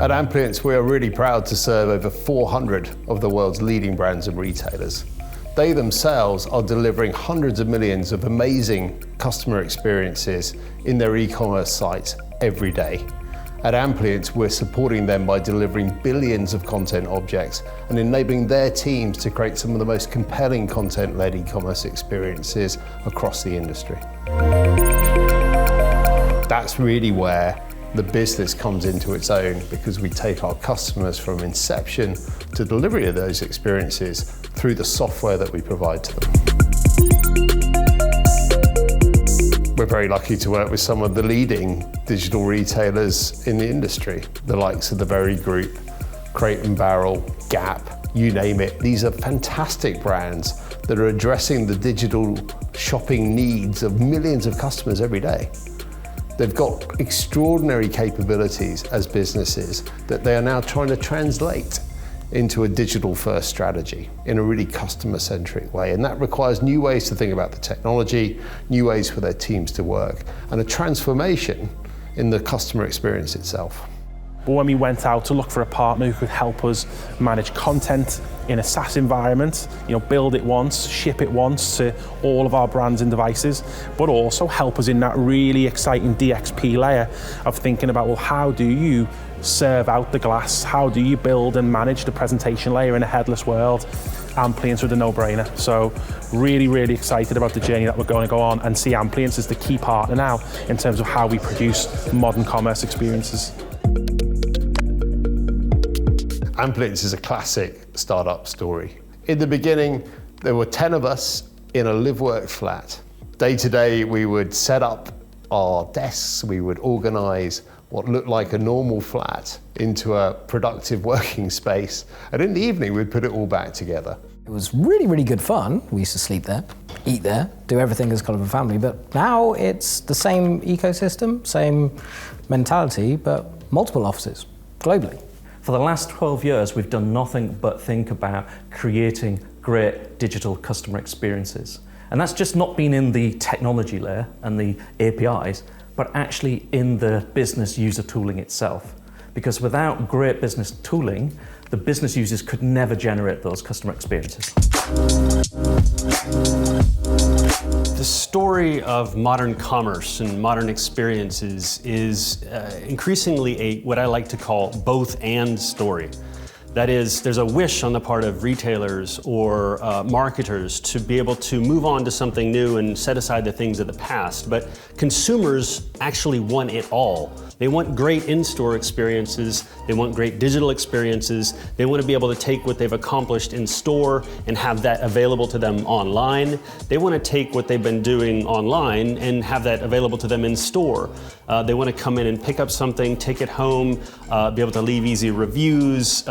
At Amplience, we are really proud to serve over 400 of the world's leading brands and retailers. They themselves are delivering hundreds of millions of amazing customer experiences in their e-commerce sites every day. At Amplience, we're supporting them by delivering billions of content objects and enabling their teams to create some of the most compelling content-led e-commerce experiences across the industry. That's really where the business comes into its own, because we take our customers from inception to delivery of those experiences through the software that we provide to them. We're very lucky to work with some of the leading digital retailers in the industry, the likes of the Very Group, Crate and Barrel, Gap, you name it. These are fantastic brands that are addressing the digital shopping needs of millions of customers every day. They've got extraordinary capabilities as businesses that they are now trying to translate into a digital-first strategy in a really customer-centric way. And that requires new ways to think about the technology, new ways for their teams to work, and a transformation in the customer experience itself. But when we went out to look for a partner who could help us manage content in a SaaS environment, build it once, ship it once to all of our brands and devices, but also help us in that really exciting DXP layer of thinking about, well, how do you serve out the glass? How do you build and manage the presentation layer in a headless world? Amplience was a no-brainer. So really, really excited about the journey that we're going to go on and see Amplience as the key partner now in terms of how we produce modern commerce experiences. Amplience is a classic startup story. In the beginning, there were 10 of us in a live-work flat. Day to day, we would set up our desks, we would organize what looked like a normal flat into a productive working space, and in the evening, we'd put it all back together. It was really, really good fun. We used to sleep there, eat there, do everything as kind of a family, but now it's the same ecosystem, same mentality, but multiple offices globally. For the last 12 years, we've done nothing but think about creating great digital customer experiences. And that's just not been in the technology layer and the APIs, but actually in the business user tooling itself. Because without great business tooling, the business users could never generate those customer experiences. The story of modern commerce and modern experiences is increasingly what I like to call both and story. That is, there's a wish on the part of retailers or marketers to be able to move on to something new and set aside the things of the past, but consumers actually want it all. They want great in-store experiences, they want great digital experiences, they want to be able to take what they've accomplished in store and have that available to them online. They want to take what they've been doing online and have that available to them in store. They want to come in and pick up something, take it home, be able to leave easy reviews,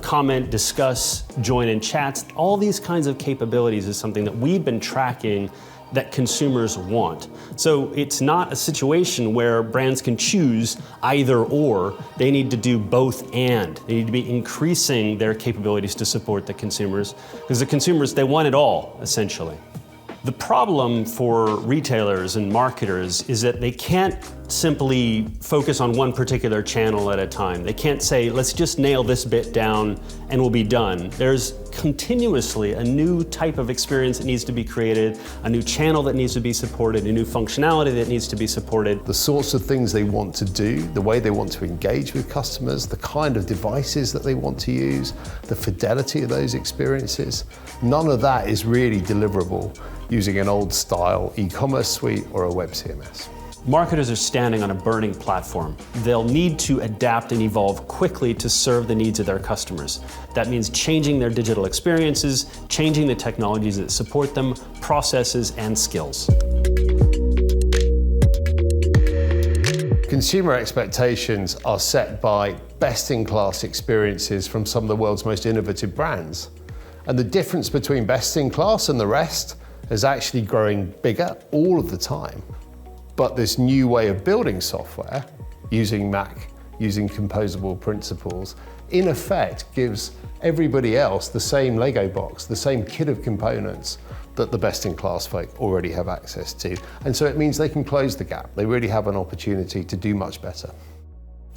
comment, discuss, join in chats. All these kinds of capabilities is something that we've been tracking that consumers want. So it's not a situation where brands can choose either or. They need to do both and. They need to be increasing their capabilities to support the consumers, because the consumers, they want it all, essentially. The problem for retailers and marketers is that they can't simply focus on one particular channel at a time. They can't say, let's just nail this bit down and we'll be done. There's continuously a new type of experience that needs to be created, a new channel that needs to be supported, a new functionality that needs to be supported. The sorts of things they want to do, the way they want to engage with customers, the kind of devices that they want to use, the fidelity of those experiences, none of that is really deliverable using an old style e-commerce suite or a web CMS. Marketers are standing on a burning platform. They'll need to adapt and evolve quickly to serve the needs of their customers. That means changing their digital experiences, changing the technologies that support them, processes, and skills. Consumer expectations are set by best-in-class experiences from some of the world's most innovative brands. And the difference between best-in-class and the rest is actually growing bigger all of the time. But this new way of building software, using Mac, using composable principles, in effect gives everybody else the same Lego box, the same kit of components that the best-in-class folk already have access to. And so it means they can close the gap. They really have an opportunity to do much better.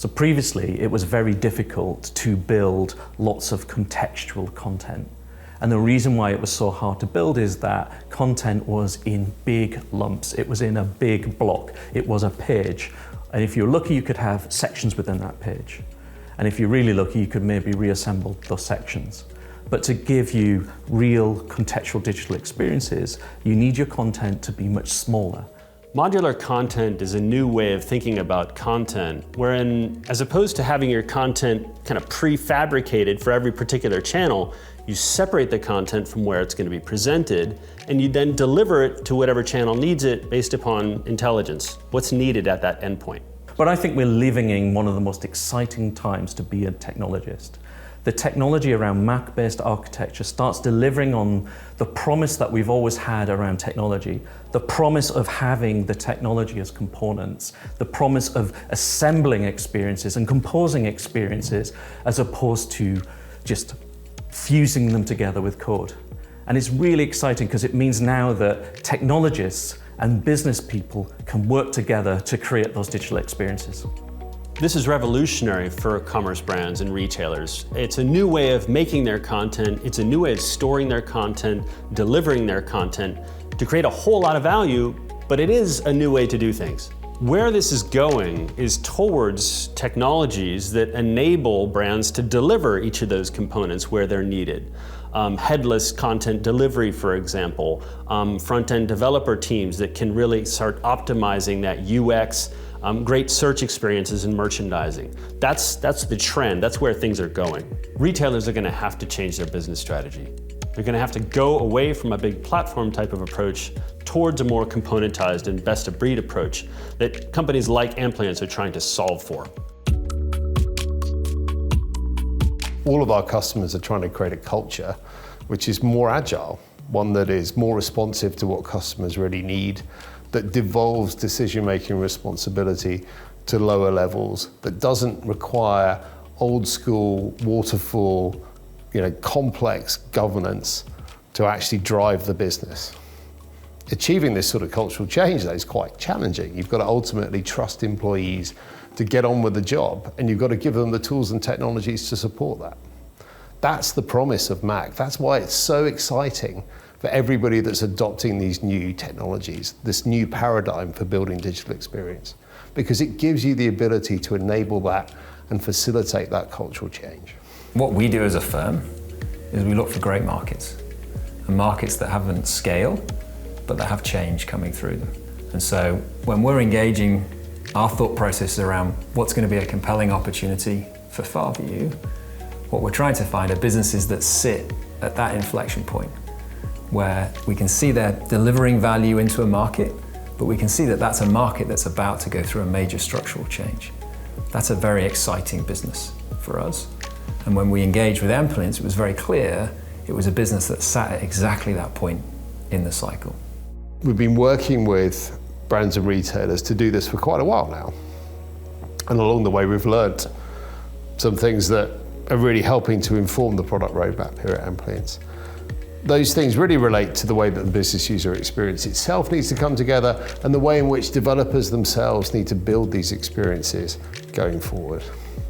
So previously, it was very difficult to build lots of contextual content. And the reason why it was so hard to build is that content was in big lumps. It was in a big block. It was a page. And if you're lucky, you could have sections within that page. And if you're really lucky, you could maybe reassemble those sections. But to give you real contextual digital experiences, you need your content to be much smaller. Modular content is a new way of thinking about content, wherein, as opposed to having your content kind of prefabricated for every particular channel, you separate the content from where it's going to be presented, and you then deliver it to whatever channel needs it based upon intelligence, what's needed at that endpoint. But I think we're living in one of the most exciting times to be a technologist. The technology around Mac-based architecture starts delivering on the promise that we've always had around technology, the promise of having the technology as components, the promise of assembling experiences and composing experiences as opposed to just fusing them together with code. And it's really exciting because it means now that technologists and business people can work together to create those digital experiences. This is revolutionary for commerce brands and retailers. It's a new way of making their content, it's a new way of storing their content, delivering their content to create a whole lot of value, but it is a new way to do things. Where this is going is towards technologies that enable brands to deliver each of those components where they're needed. Headless content delivery, for example, front-end developer teams that can really start optimizing that UX, great search experiences in merchandising. That's the trend, that's where things are going. Retailers are going to have to change their business strategy. They're going to have to go away from a big platform type of approach towards a more componentized and best-of-breed approach that companies like Amplience are trying to solve for. All of our customers are trying to create a culture which is more agile, one that is more responsive to what customers really need, that devolves decision-making responsibility to lower levels, that doesn't require old school waterfall, complex governance to actually drive the business. Achieving this sort of cultural change, though, is quite challenging. You've got to ultimately trust employees to get on with the job, and you've got to give them the tools and technologies to support that. That's the promise of Mac. That's why it's so exciting for everybody that's adopting these new technologies, this new paradigm for building digital experience, because it gives you the ability to enable that and facilitate that cultural change. What we do as a firm is we look for great markets, and markets that haven't scale, but that have change coming through them. And so when we're engaging our thought process around what's going to be a compelling opportunity for Farview, what we're trying to find are businesses that sit at that inflection point, where we can see they're delivering value into a market, but we can see that that's a market that's about to go through a major structural change. That's a very exciting business for us. And when we engaged with Amplience, it was very clear it was a business that sat at exactly that point in the cycle. We've been working with brands and retailers to do this for quite a while now. And along the way, we've learned some things that are really helping to inform the product roadmap here at Amplience. Those things really relate to the way that the business user experience itself needs to come together and the way in which developers themselves need to build these experiences going forward.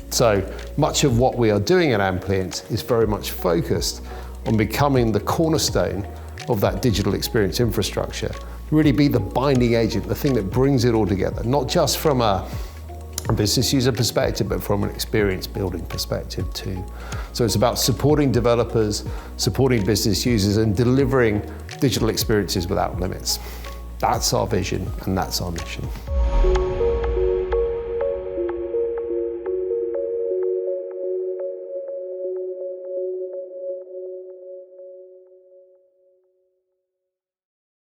So much of what we are doing at Amplience is very much focused on becoming the cornerstone of that digital experience infrastructure, really be the binding agent, the thing that brings it all together, not just from a business user perspective, but from an experience building perspective too. So it's about supporting developers, supporting business users, and delivering digital experiences without limits. That's our vision and that's our mission.